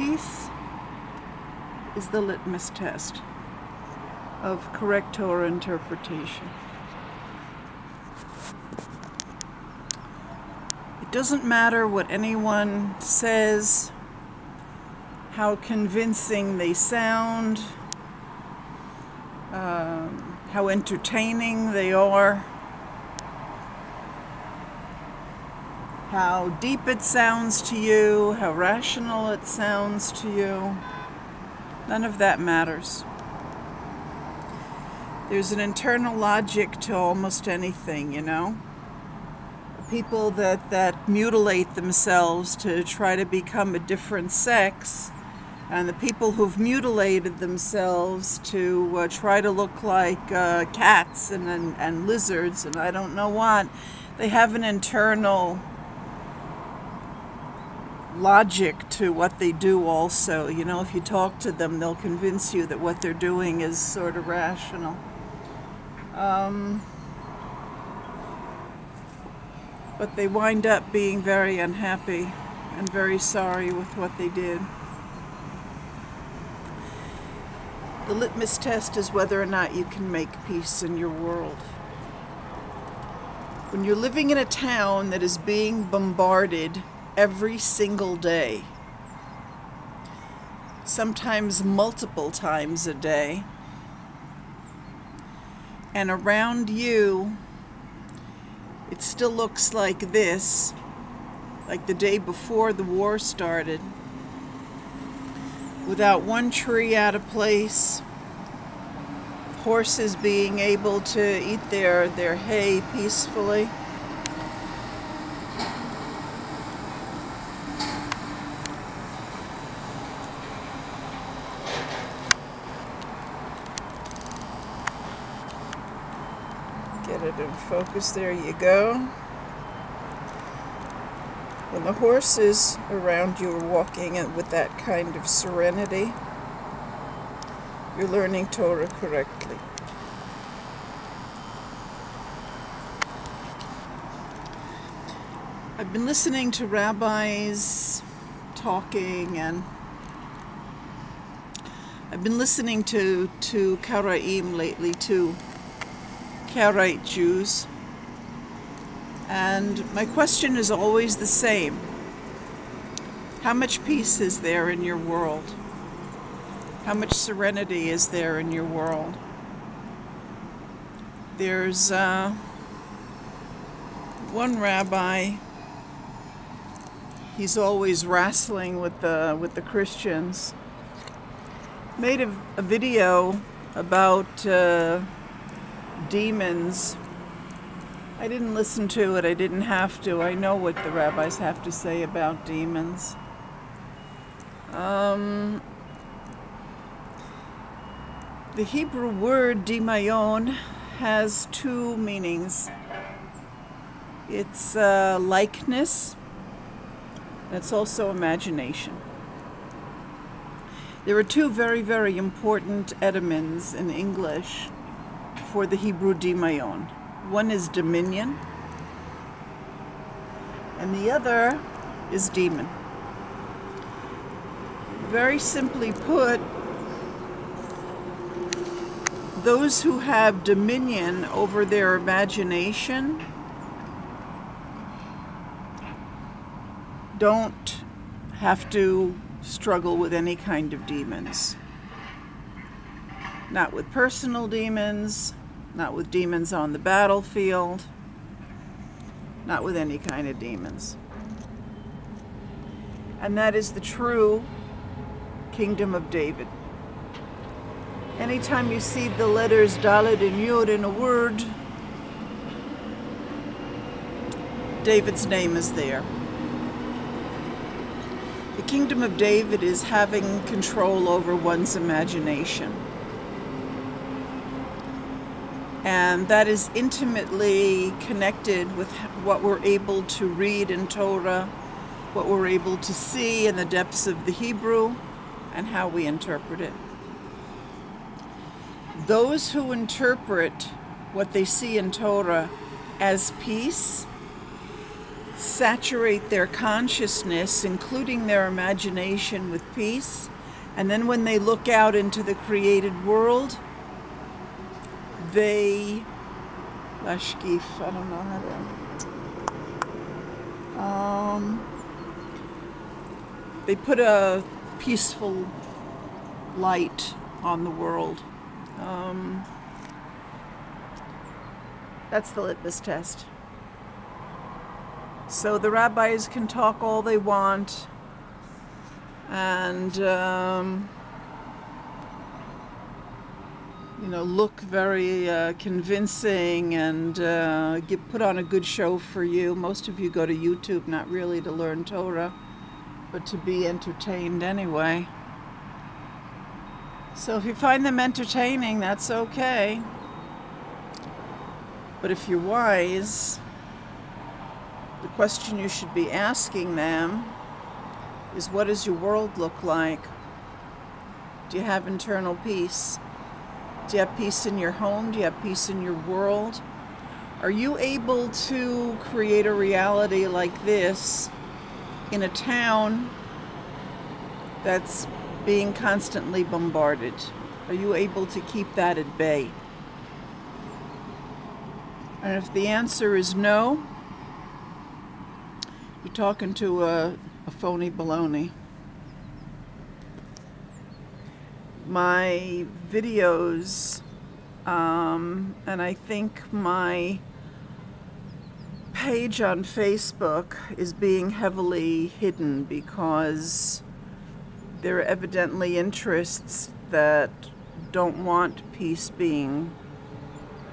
Peace is the litmus test of correct Torah interpretation. It doesn't matter what anyone says, how convincing they sound, how entertaining they are, how deep it sounds to you, how rational it sounds to you. None of that matters. There's an internal logic to almost anything, you know? People that mutilate themselves to try to become a different sex, and the people who've mutilated themselves to try to look like cats and lizards and I don't know what, they have an internal logic to what they do also. You know, if you talk to them, they'll convince you that what they're doing is sort of rational. But they wind up being very unhappy and very sorry with what they did. The litmus test is whether or not you can make peace in your world. When you're living in a town that is being bombarded every single day, sometimes multiple times a day, and around you it still looks like this, like the day before the war started, without one tree out of place, horses being able to eat their hay peacefully. Get it in focus, there you go. When the horses around you are walking with that kind of serenity, you're learning Torah correctly. I've been listening to rabbis talking, and I've been listening to Karaim lately too. Karaite Jews, and my question is always the same. How much peace is there in your world? How much serenity is there in your world? There's one rabbi, he's always wrestling with the Christians, made a video about demons. I didn't listen to it. I didn't have to. I know what the rabbis have to say about demons. The Hebrew word demayon has two meanings. It's likeness. It's also imagination. There are two very, very important etymons in English for the Hebrew demayon. One is dominion, and the other is demon. Very simply put, those who have dominion over their imagination don't have to struggle with any kind of demons. Not with personal demons, not with demons on the battlefield, not with any kind of demons. And that is the true kingdom of David. Anytime you see the letters Dalet and Yud in a word, David's name is there. The kingdom of David is having control over one's imagination. And that is intimately connected with what we're able to read in Torah, what we're able to see in the depths of the Hebrew, and how we interpret it. Those who interpret what they see in Torah as peace saturate their consciousness, including their imagination, with peace. And then when they look out into the created world, they, lashkif, I don't know how to, they put a peaceful light on the world. That's the litmus test. So the rabbis can talk all they want and look very convincing and put on a good show for you. Most of you go to YouTube not really to learn Torah, but to be entertained anyway. So if you find them entertaining, that's okay. But if you're wise, the question you should be asking them is, what does your world look like? Do you have internal peace? Do you have peace in your home? Do you have peace in your world? Are you able to create a reality like this in a town that's being constantly bombarded? Are you able to keep that at bay? And if the answer is no, you're talking to a phony baloney. My videos, and I think my page on Facebook is being heavily hidden because there are evidently interests that don't want peace being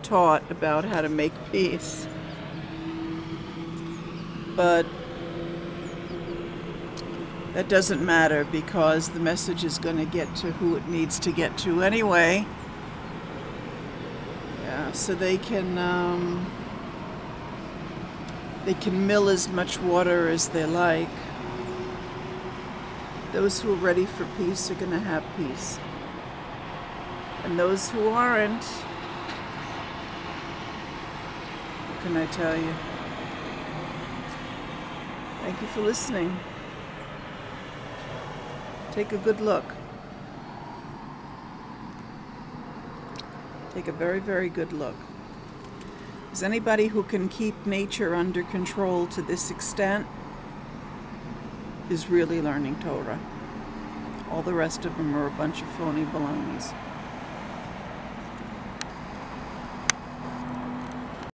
taught about how to make peace. But that doesn't matter because the message is going to get to who it needs to get to anyway. Yeah, so they can mill as much water as they like. Those who are ready for peace are going to have peace. And those who aren't, what can I tell you? Thank you for listening. Take a good look. Take a very, very good look. Is anybody who can keep nature under control to this extent is really learning Torah. All the rest of them are a bunch of phony balonies.